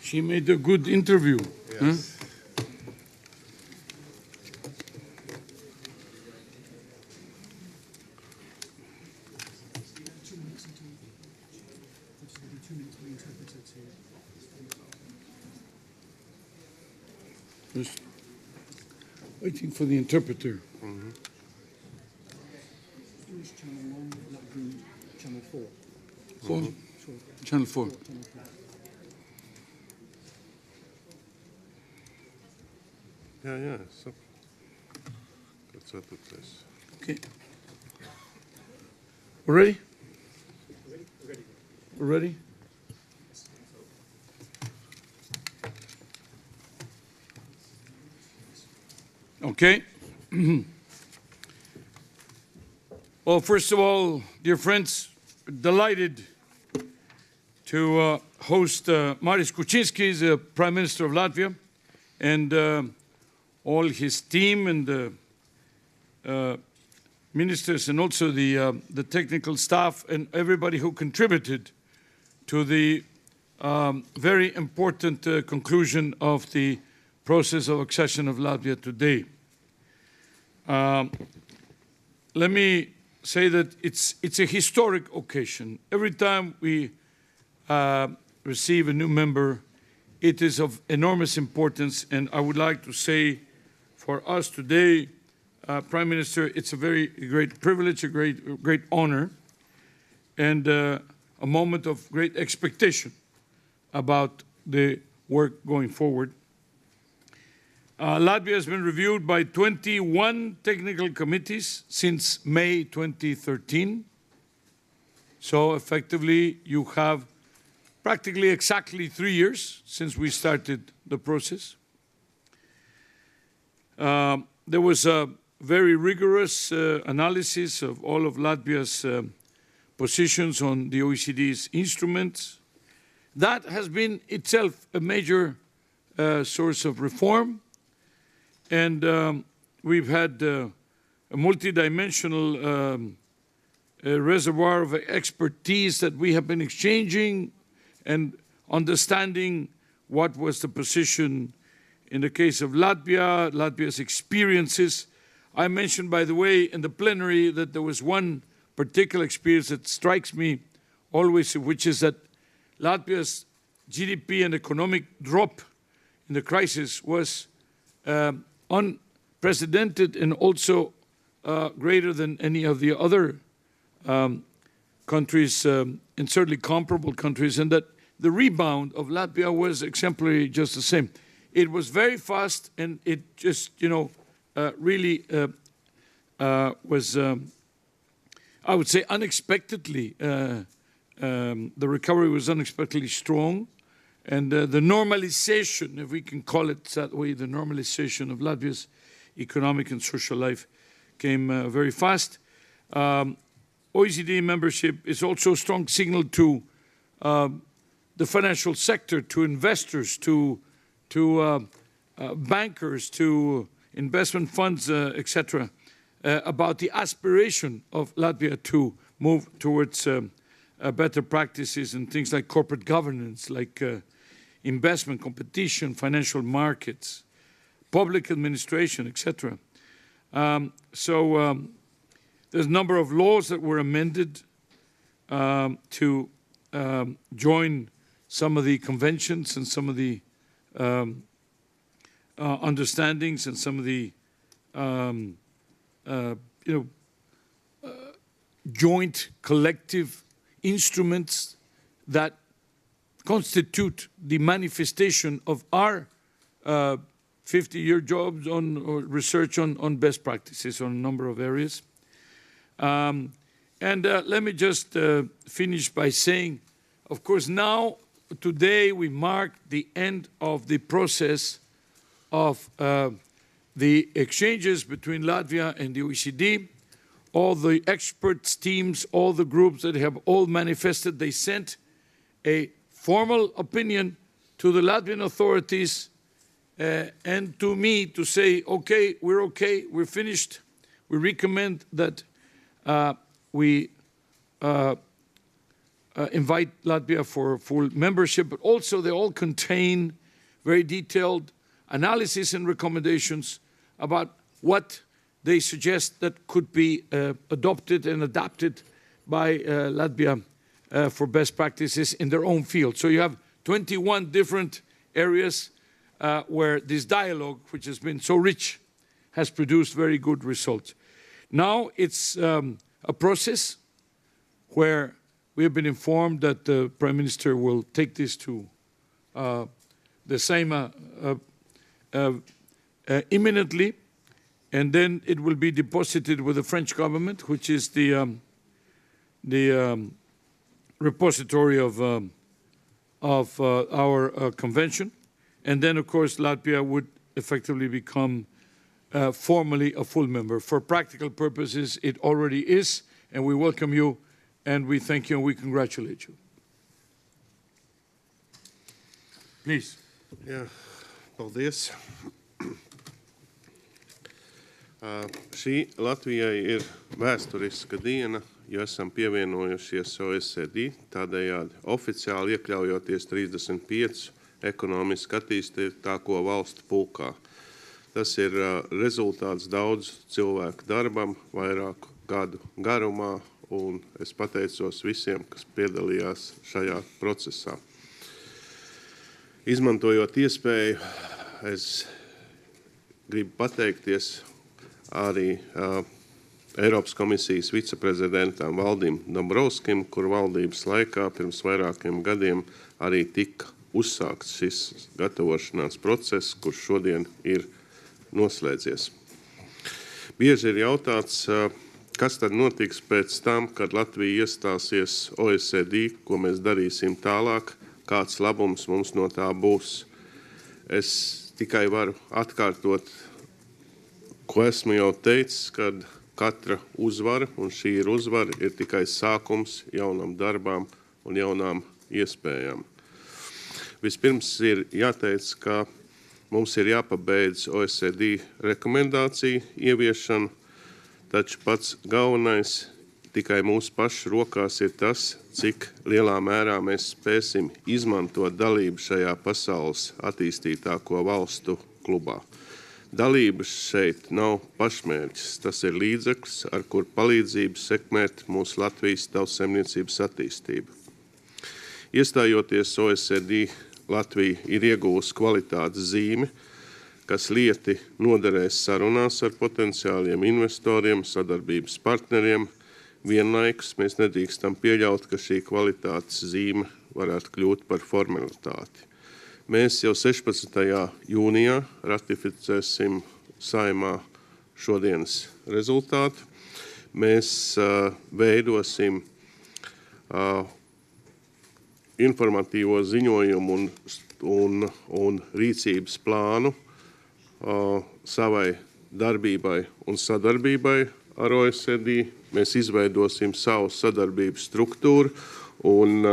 She made a good interview. Yes. Huh? Just waiting for the interpreter. Mm-hmm. Channel 4. Channel 4. Yeah, so that's what it says. Okay. We're ready? We're ready? Okay. Well, first of all, dear friends, delighted to host Maris Kuczynski, the Prime Minister of Latvia, and all his team and the ministers and also the technical staff and everybody who contributed to the very important conclusion of the process of accession of Latvia today. Let me say that it's a historic occasion. Every time we receive a new member, it is of enormous importance, and I would like to say for us today, Prime Minister, it's a very great privilege, a great honor, and a moment of great expectation about the work going forward. Latvia has been reviewed by 21 technical committees since May 2013. So effectively, you have practically exactly 3 years since we started the process. There was a very rigorous analysis of all of Latvia's positions on the OECD's instruments. That has been itself a major source of reform. And we've had a multidimensional reservoir of expertise that we have been exchanging and understanding what was the position in the case of Latvia, Latvia's experiences. I mentioned, by the way, in the plenary that there was one particular experience that strikes me always, which is that Latvia's GDP and economic drop in the crisis was unprecedented and also greater than any of the other countries, and certainly comparable countries, and that the rebound of Latvia was exemplary just the same. It was very fast, and it just, really was, I would say, unexpectedly, the recovery was unexpectedly strong. And the normalization, if we can call it that way, the normalization of Latvia's economic and social life came very fast. OECD membership is also a strong signal to the financial sector, to investors, to bankers, to investment funds, etc., about the aspiration of Latvia to move towards better practices and things like corporate governance, like investment, competition, financial markets, public administration, etc. There's a number of laws that were amended to join some of the conventions and some of the understandings and some of the joint collective instruments that constitute the manifestation of our 50-year jobs on or research on best practices on a number of areas. Let me just finish by saying, of course, now, today, we mark the end of the process of the exchanges between Latvia and the OECD. All the experts, teams, all the groups that have all manifested, they sent a formal opinion to the Latvian authorities and to me to say, okay, we're finished. We recommend that we invite Latvia for full membership, but also they all contain very detailed analysis and recommendations about what they suggest that could be adopted and adapted by Latvia for best practices in their own field. So you have 21 different areas where this dialogue, which has been so rich, has produced very good results. Now it's a process where we have been informed that the Prime Minister will take this to the Sejm imminently, and then it will be deposited with the French government, which is the repository of our convention. And then, of course, Latvia would effectively become formally a full member. For practical purposes, it already is, and we welcome you, and we thank you, and we congratulate you. Please. Jā, paldies. Šī Latvijai ir vēsturiska diena, jo esam pievienojušies OECD, tādējādi oficiāli iekļaujoties 35 ekonomiski attīstītāko valstu pulkā. Tas ir rezultāts daudz cilvēku darbam, vairāku gadu garumā, un es pateicos visiem, kas piedalījās šajā procesā. Izmantojot iespēju, es gribu pateikties arī Eiropas komisijas viceprezidentam Valdim Dombrovskim, kur valdības laikā pirms vairākiem gadiem arī tika uzsākts šis gatavošanās process, kurš šodien ir noslēdzies. Bieži ir jautāts, kas tad notiks pēc tam, kad Latvija iestāsies OECD, ko mēs darīsim tālāk, kāds labums mums no tā būs. Es tikai varu atkārtot, ko esmu jau teicis, kad katra uzvara, un šī ir uzvara, ir tikai sākums jaunam darbām un jaunām iespējām. Vispirms ir jāteic, ka mums ir jāpabeidz OECD rekomendāciju ieviešanu, taču pats galvenais tikai mūsu pašu rokās ir tas, cik lielā mērā mēs spēsim izmantot dalību šajā pasaules attīstītāko valstu klubā. Dalības šeit nav pašmērķis, tas ir līdzeklis, ar kur palīdzību sekmēt mūsu Latvijas tautsaimniecības attīstību. Iestājoties OECD, Latvija ir iegūst kvalitātes zīmi, kas lieti noderēs sarunās ar potenciāliem investoriem, sadarbības partneriem. Vienlaikus mēs nedrīkstam pieļaut, ka šī kvalitātes zīme varētu kļūt par formalitāti. Mēs jau 16. jūnijā ratificēsim Saeimā šodienas rezultātu. Mēs veidosim informatīvo ziņojumu un rīcības plānu savai darbībai un sadarbībai ar OECD. Mēs izveidosim savu sadarbības struktūru un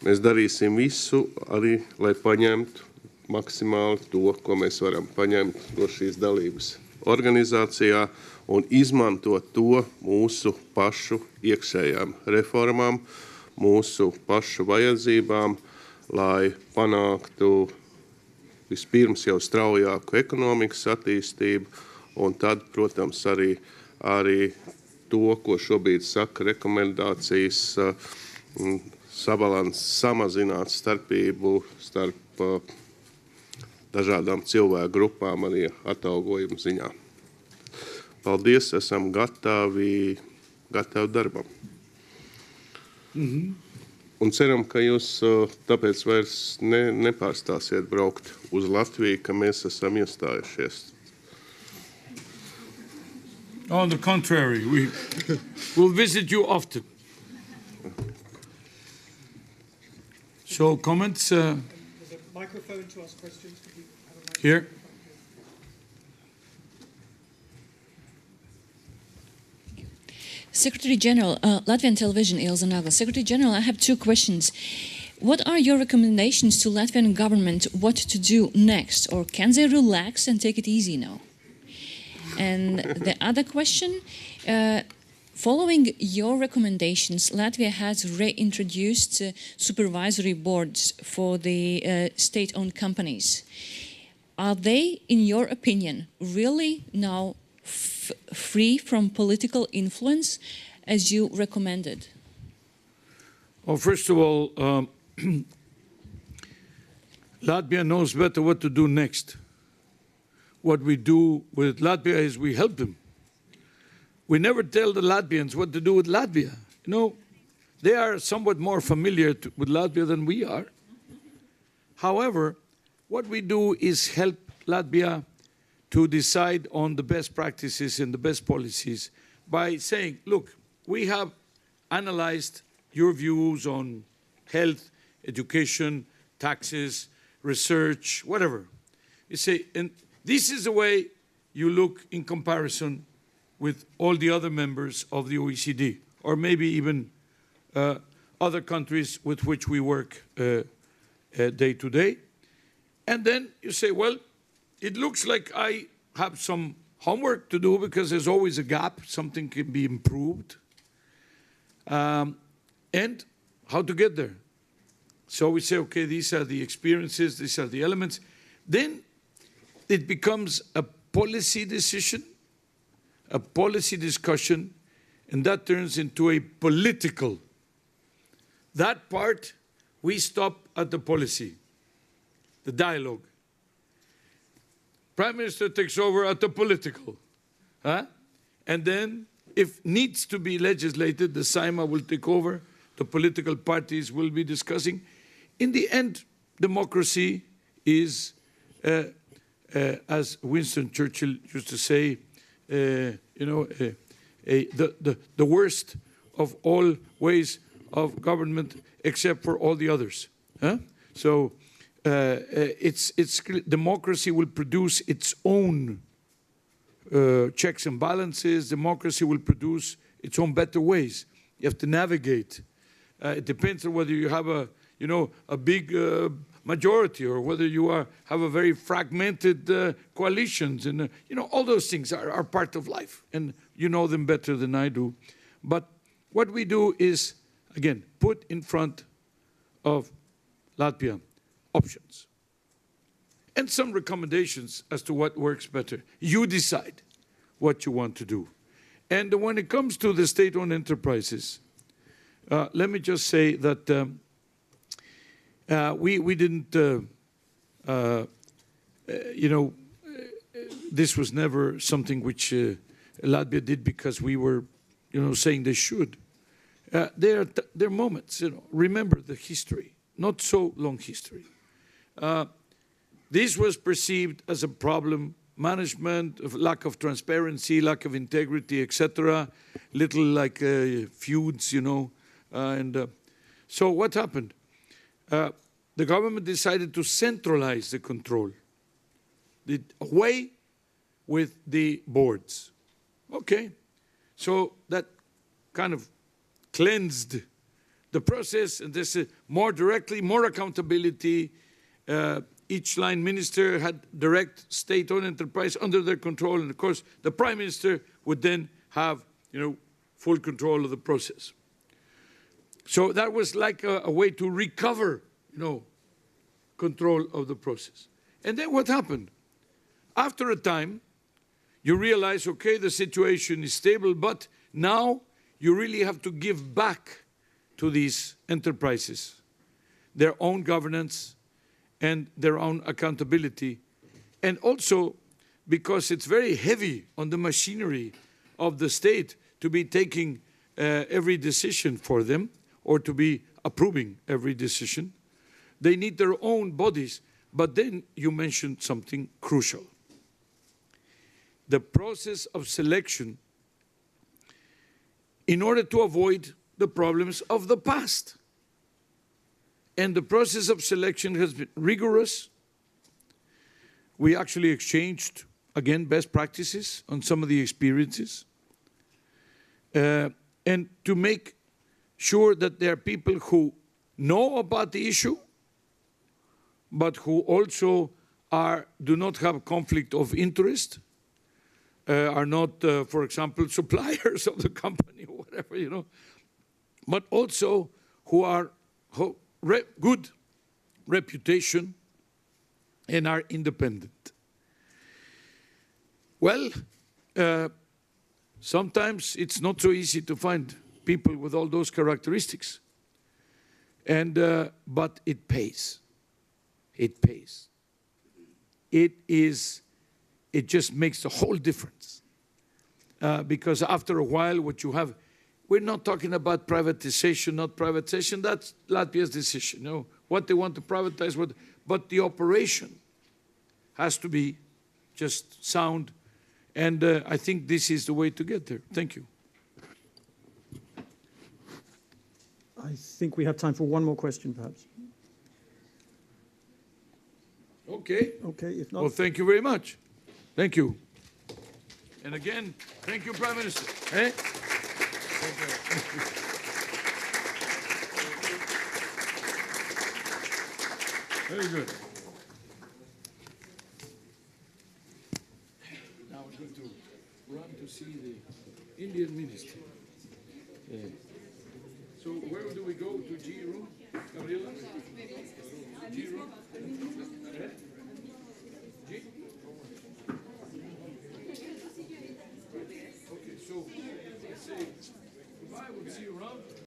mēs darīsim visu arī, lai paņemtu maksimāli to, ko mēs varam paņemt no šīs dalības organizācijā un izmantot to mūsu pašu iekšējām reformām, mūsu pašu vajadzībām, lai panāktu vispirms jau straujāku ekonomikas attīstību un tad, protams, arī to, ko šobrīd saka rekomendācijas, samazināt starpību starp dažādām cilvēku grupām arī atalgojuma ziņā. Paldies, esam gatavi darbam. Un ceram, ka jūs tāpēc vairs nepārstāsiet braukt uz Latviju, ka mēs esam iestājušies. On the contrary, we'll visit you often. So, comments? There's a microphone to ask questions. Could we have a microphone? Here. Secretary General, Latvian Television, Ilza Nagla. Secretary General, I have two questions. What are your recommendations to Latvian government what to do next? Or can they relax and take it easy now? And the other question, Following your recommendations, Latvia has reintroduced supervisory boards for the state-owned companies. Are they, in your opinion, really now free from political influence as you recommended? Well, first of all, Latvia knows better what to do next. What we do with Latvia is we help them. We never tell the Latvians what to do with Latvia. You know, they are somewhat more familiar with Latvia than we are. However, what we do is help Latvia to decide on the best practices and the best policies by saying, look, we have analyzed your views on health, education, taxes, research, whatever. You say, and this is the way you look in comparison with all the other members of the OECD, or maybe even other countries with which we work day to day. And then you say, well, it looks like I have some homework to do because there's always a gap, something can be improved, and how to get there. So we say, okay, these are the experiences, these are the elements. Then it becomes a policy decision, a policy discussion, and that turns into a political. That part, we stop at the policy, the dialogue. Prime Minister takes over at the political. And then, if needs to be legislated, the SAIMA will take over, the political parties will be discussing. In the end, democracy is, as Winston Churchill used to say, the worst of all ways of government except for all the others. So democracy will produce its own checks and balances. Democracy will produce its own better ways. You have to navigate. It depends on whether you have a big majority or whether you have a very fragmented coalitions, and all those things are part of life, and you know them better than I do. But what we do is, again, put in front of Latvia options and some recommendations as to what works better. You decide what you want to do. And when it comes to the state-owned enterprises, let me just say that we didn't, this was never something which Latvia did because we were, saying they should. There are moments, remember the history, not so long history. This was perceived as a problem, management, lack of transparency, lack of integrity, etc. Little like feuds, so what happened? The government decided to centralize the control, away with the boards. Okay, so that kind of cleansed the process, and this is more directly, more accountability. Each line minister had direct state-owned enterprise under their control, and of course the prime minister would then have, full control of the process. So that was like a way to recover, control of the process. And then what happened? After a time, you realize, okay, the situation is stable, but now you really have to give back to these enterprises their own governance and their own accountability. And also because it's very heavy on the machinery of the state to be taking every decision for them or to be approving every decision. They need their own bodies. But then you mentioned something crucial. The process of selection in order to avoid the problems of the past. And the process of selection has been rigorous. We actually exchanged, again, best practices on some of the experiences. And to make sure that there are people who know about the issue, but who also do not have conflict of interest, are not, for example, suppliers of the company or whatever, you know, but also who are good reputation and are independent. Well, sometimes it's not so easy to find people with all those characteristics, and but it pays. It pays. It just makes the whole difference. Because after a while, what you have, we're not talking about privatization, not privatization, that's Latvia's decision. You know, what they want to privatize, but the operation has to be just sound, and I think this is the way to get there. Thank you. I think we have time for one more question, perhaps. Okay. Okay, if not... Well, thank you very much. Thank you. And again, thank you, Prime Minister. Eh? Very good. Now we're going to run to see the Indian minister. So where do we go? To G room?